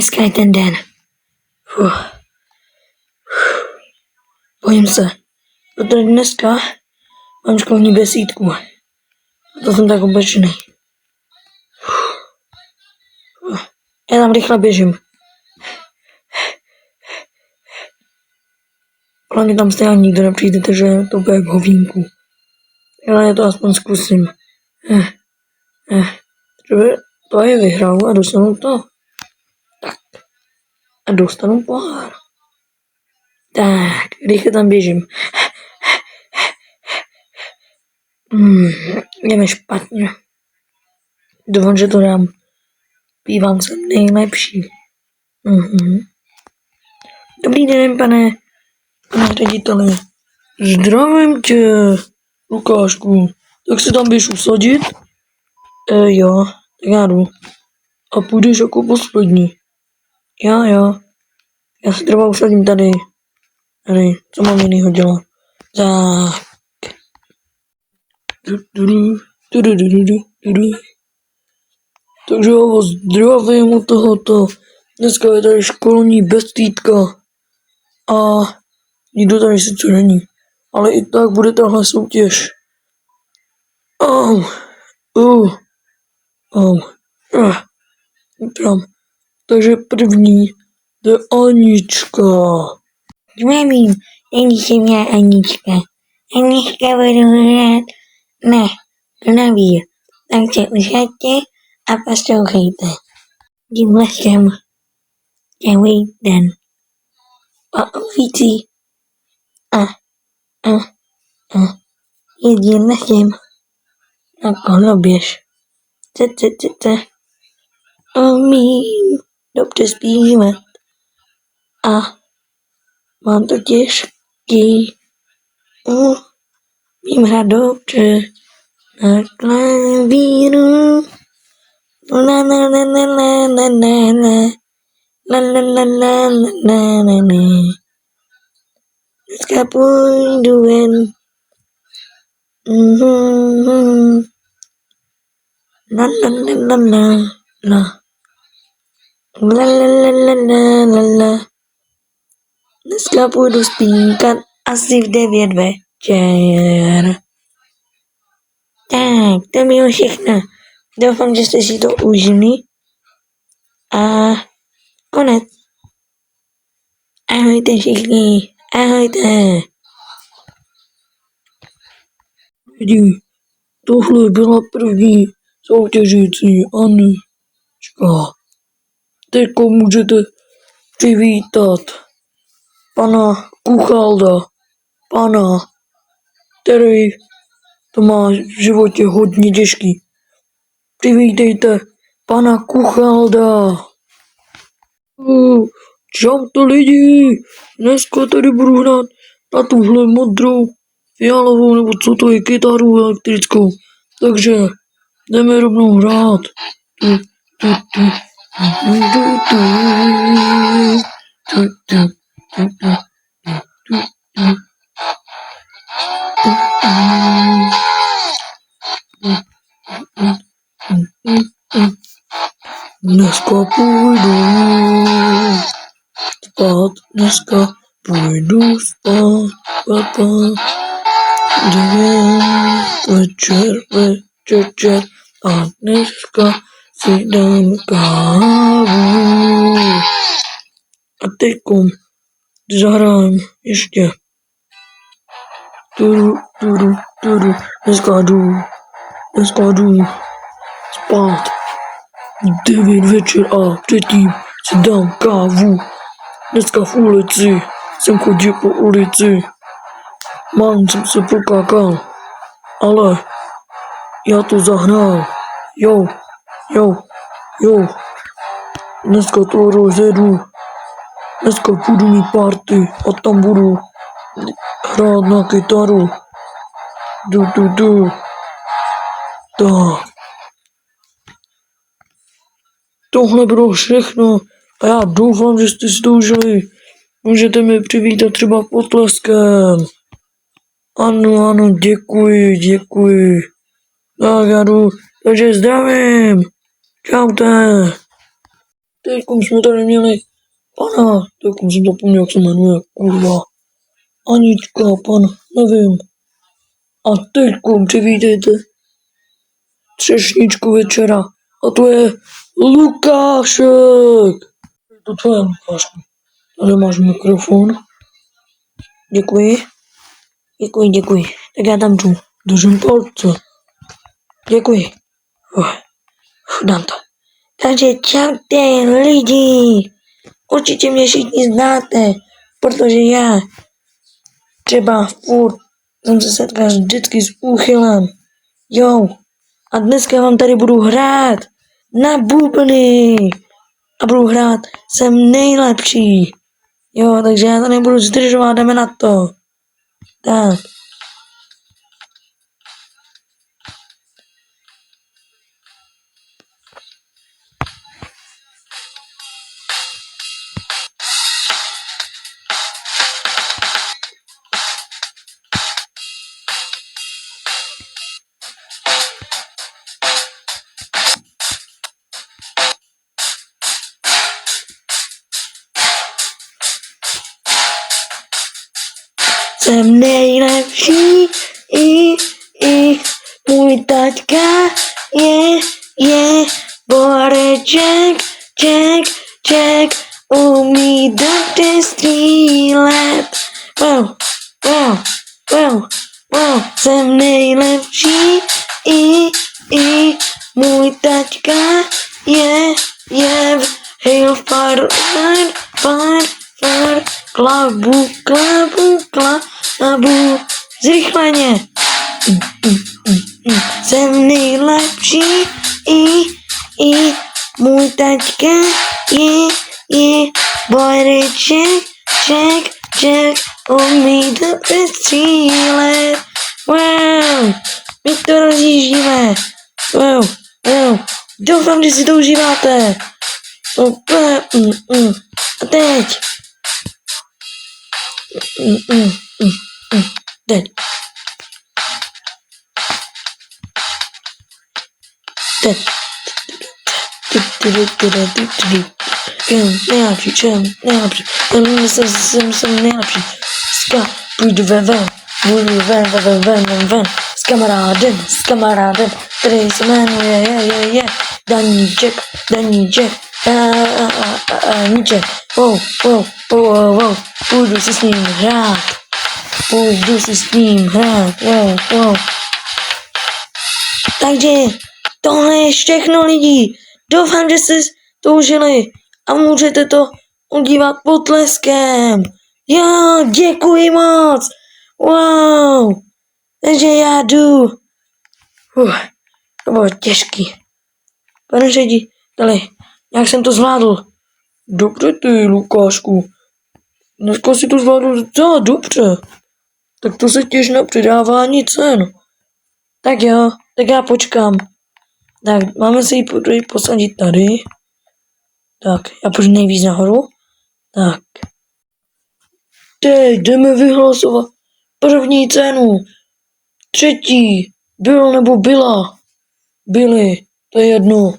dneska je ten den. Bojím se, protože dneska mám školní besídku. To jsem tak oblečený. Já tam rychle běžím. Hlavně tam stejně nikdo nepřijde, takže to bude v hovínku. Ale já to aspoň zkusím. Třeba to je vyhrál a dostanu to. Tak. A dostanu pohár. Tak, rychle tam běžím. Je mi špatně. Doufám, že to dám. Bývám jsem nejlepší. Dobrý den, pane řediteli. Zdravím tě, Lukášku. Tak se tam běž usadit? Jo, tak já jdu. A půjdeš jako poslední. Jo. Já se třeba usadím tady. Co mám jinýho dělat? Tak. Takže já vás zdravím u tohoto. Dneska je tady školní besídka. A nikdo tady sice není. Ale i tak bude tahle soutěž. Takže první je Anička. Zdravím, tady jsem já Anička. Anička budu hrát na klavír. Tak se usaďte a poslouchejte. Tímhle jsem celý den. Po ulici a jezdila jsem na koloběž. Umím dobře zpívat a mám to těžký. Umím hrát dobře na klavíru. La la la la la la la la. La la la la la la la. Dneska půjdu ven. La la la la la la. La la la la la la la. Dneska půjdu spínkat asi v 9 večer. Tak, to bylo všechno. Doufám, že jste si to užili. A konec. Ahojte všichni. Ahojte. Tohle byla první soutěžící Anička. Teďko můžete přivítat pana Kuchalda, který to má v životě hodně těžký. Přivítejte pana Kuchalda. Čaute lidi, dneska tady budu hrát na tuhle modrou, fialovou, nebo co to je, kytaru elektrickou. Takže jdeme rovnou hrát. Dneska půjdu spát, večer a dneska si dám kávu. A teďkom zahrám ještě. Dneska jdu spát 9 večer a předtím si dám kávu. Dneska v ulici jsem chodil po ulici. Málem jsem se prokákal, ale já to zahrál. Jo. Dneska to rozjedu. Dneska budu mít party a tam budu hrát na kytaru. Tak. Tohle bylo všechno a já doufám, že jste si to užili. Můžete mi přivítat třeba potleskem. Ano, děkuji. Tak já jdu, takže zdravím. Čaute. teďkom jsme tady měli pana, teďkom jsem zapomněl, jak se jmenuje, kurva. Anička, pan, nevím. A teďkom přivítejte třešničku večera. A to je Lukášek. Je to tvoje, Lukášku. Tady máš mikrofon. Děkuji. Děkuji. Tak já tam jdu. Držím palce. Děkuji. Dám to. Takže čaute lidi. Určitě mě všichni znáte, protože já třeba furt jsem se setkal vždycky s úchylem. Jo. A dneska vám tady budu hrát na bubny. A budu hrát, jsem nejlepší. Jo, takže já to nebudu zdržovat, jdeme na to. Tak. Jsem nejlepší i můj taťka je boreček, umí dobře střílet. Wow, jsem nejlepší i můj taťka je hail fire, klabu, zrychleně. Jsem nejlepší i můj taťka je boreček, umí dobře střílet. Wow, my to rozjíždíme. Wow. Doufám, že si to užíváte. A teď. Teď. Nejlepší. Jsem nejlepší. Půjdu ven. Budu ven. S kamarádem, který se jmenuje Daníček. Wow. Půjdu si s ním hrát. Wow. Takže tohle je všechno lidi. Doufám, že jste to užili a můžete to udívat potleskem. Jo, děkuji moc. Wow. Takže já jdu. To bylo těžký. Pane řediteli, jak jsem to zvládl? Dobře ty, Lukášku. Dneska si to zvládl docela dobře. Tak to se těž na přidávání cen. Tak jo, tak já počkám. Tak, máme si ji posadit tady. Tak, já půjdu nejvíc nahoru. Tak. Teď jdeme vyhlasovat první cenu. Třetí. Byl nebo byla. Byli, to je jedno.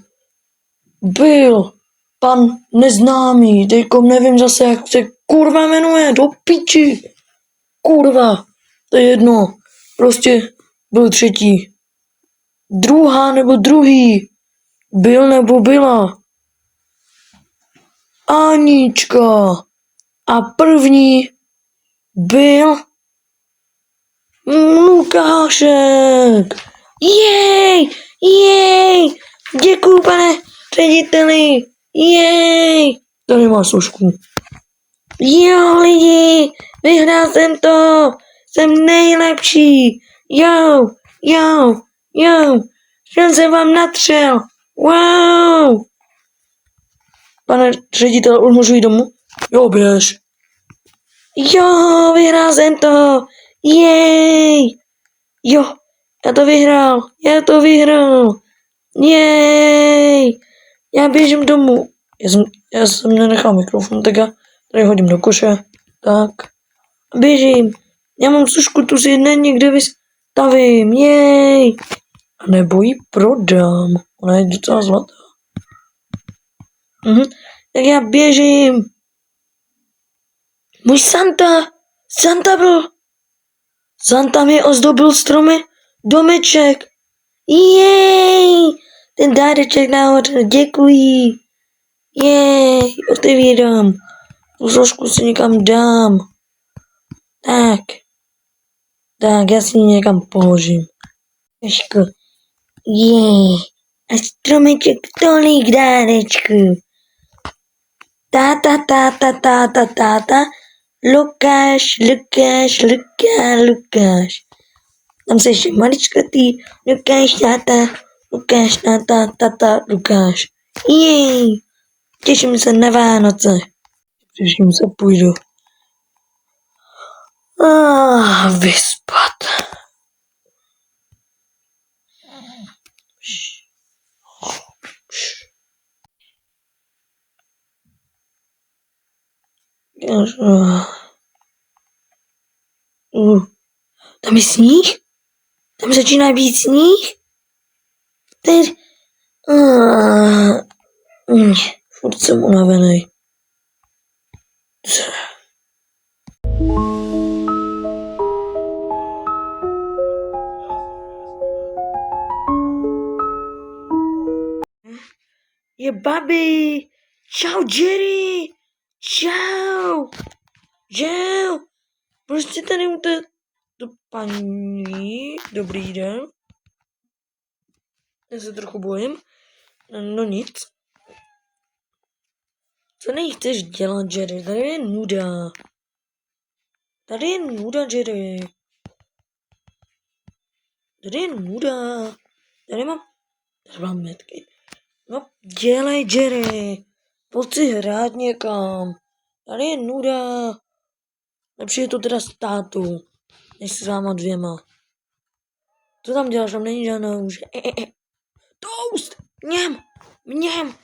Byl pan neznámý, teďkom nevím zase, jak se kurva jmenuje, do piči. Kurva, to je jedno. Prostě byl třetí. Druhá nebo druhý. Byl nebo byla. Anička. A první byl Lukášek. Jej. Děkuju, pane řediteli. Jej. Tady máš složku. Jo, lidi, vyhrál jsem to. Jsem nejlepší. Jo. Jsem vám natřel. Wow. Pane ředitel, už můžu jít domů? Jo, běž. Jo, vyhrál jsem to. Jej. Jo, já to vyhrál. Jej. Já běžím domů. Já jsem nenechal mikrofon, tak já tady hodím do koše. Tak. Běžím. Já mám sušku, tu si někde vystavím. Jej. A nebo ji prodám. Ona je docela zlatá. Tak já běžím. Můj Santa mi ozdobil stromy domeček. Jej, ten dáreček nahoře, děkuji. Jej, otevírám. Tu složku si někam dám. Tak, já si ji někam položím. Trošku. Jej, a stromeček tolik dárečků. Táta. Lukáš. Tam se ještě maličkatý. Lukáš, táta, Lukáš. Jej, těším se na Vánoce. Těším se, půjdu. Vyspat. Tam je sníh? Tam začíná být sníh? Furt jsem unavený. Je babi! Čau, Jerry! Čau! Proč jste tady u té paní? Dobrý den. Já se trochu bojím. No nic. Co nechceš dělat, Jerry? Tady je nuda, Jerry. Tady mám metky. No, dělej, Jerry. Pojď si hrát někam. Tady je nuda. Lepší je to teda s tátou, než s váma dvěma. Co tam děláš? Tam není žádná už. Toast! Mněm!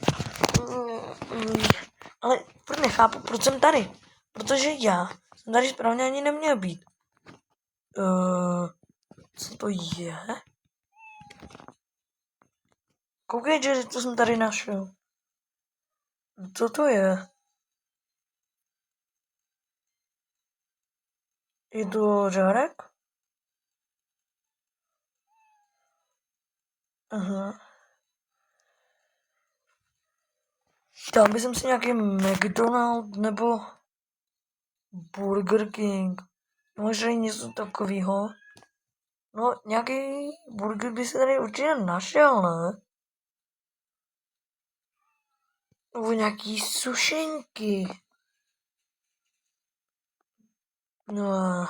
Ale furt nechápu, proč jsem tady. Protože já jsem tady správně ani neměl být. Co to je? Koukej, Jerry, co jsem tady našel. Co to je? Je to žárek? Aha. Dal bych si nějaký McDonald nebo Burger King. Možná něco takového. No, nějaký burger by se tady určitě našel, ne? Nebo nějaký sušenky. No a...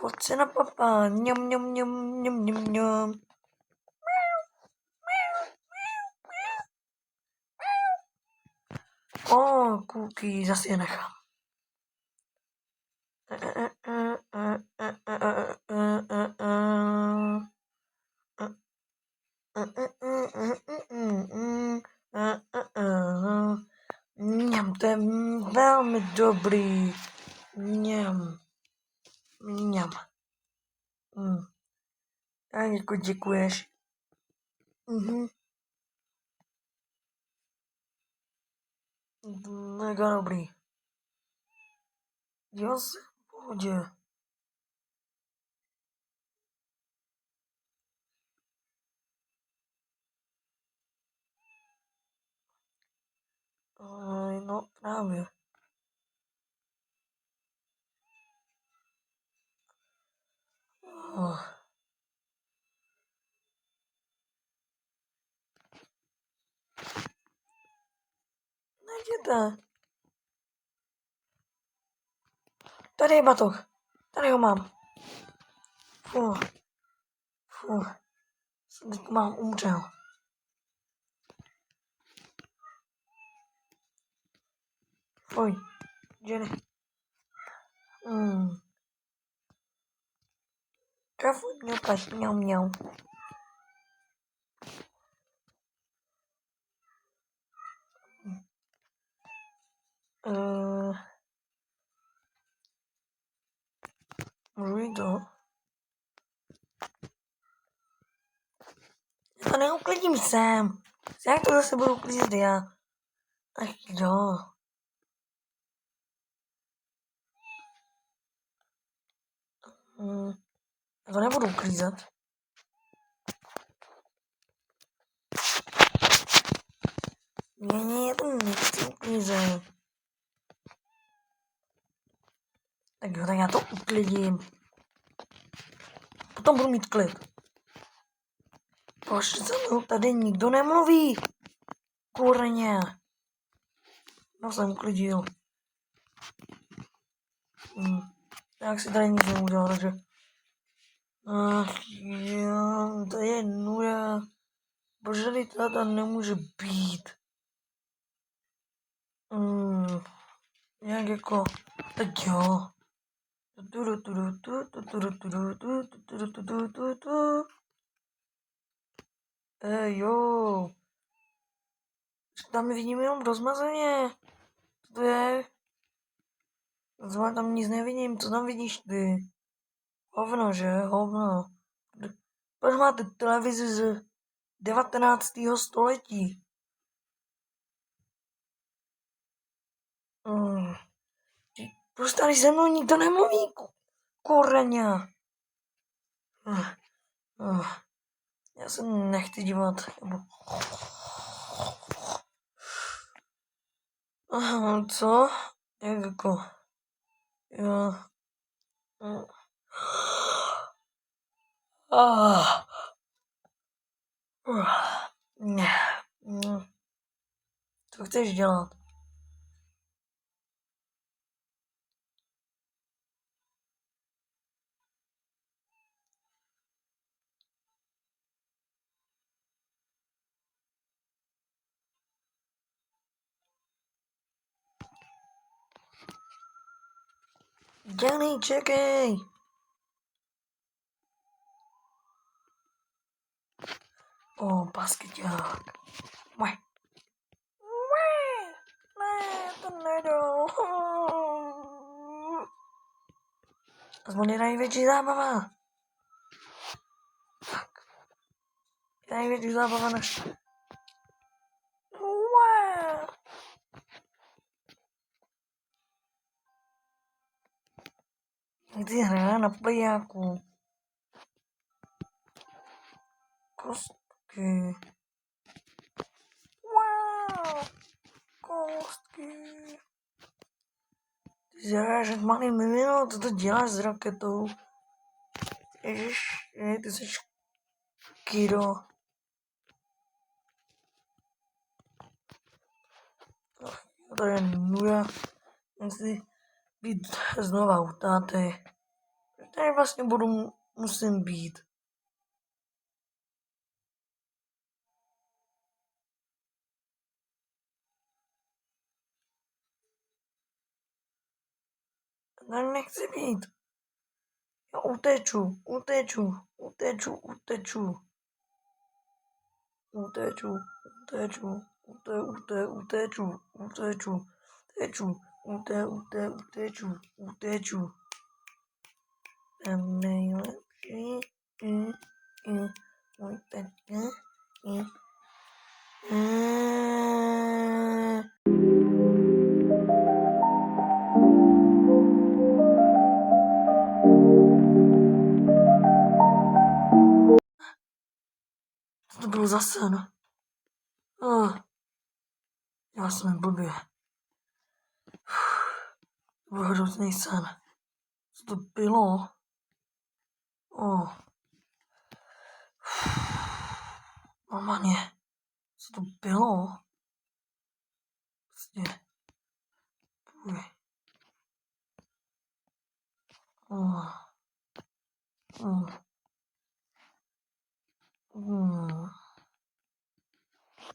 Pojď se na papa. Mňam. Cookie, zase je nechám. Mňam, to je velmi dobrý. Mňam. Tak jako děkuješ. Mega dobrý. Jo, v pohodě. No, právě. Nejděte. Tady je batoh. Tady ho mám. Fuh. Teď mám umřel. Fuj. Jenny. Kafu ňukaš, mňau. Můžu jít to? Já to neuklidím sám. Jak to zase budu uklízet já? Ach jo. Já to nebudu uklízet. Ne, já to nechci uklízet. Tak jo, tak já to uklidím. Potom budu mít klid. Proč se mnou tady nikdo nemluví? Kurně. No jsem uklidil. Tak si tady nic neudělal, takže... Ach jo, to je nuda. Proč tady táta nemůže být? Jak jako... Tak jo. Jo. Tam vidím jenom rozmazaně. Co to je? Tam nic nevidím, co tam vidíš ty? Hovno, že? Hovno. Proč máte televizi z 19. století? Proč tady se mnou nikdo nemluví? Koreňa. Já se nechci dívat. Co? Jak jako? Jo. Co chceš dělat? Johnny, čekej! Baskyťák. Ne, to nedal. Aspoň je největší zábava. Tak. Je největší zábava než... Ty hra na plejáku. Kostky. Kostky. Ty zahráš jak malý mimino, co to děláš s raketou? Ježiš, ty jsi Kiro. To je nuda. Musím být znova u táty. Tady vlastně musím být. Tady nechci být. Já uteču. Ten nejlepší můj taťka je... Co to bylo za sen? Já jsem blbě. To byl hrozný sen. Co to bylo? Normálně. Co to bylo?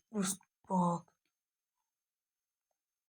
Prostě.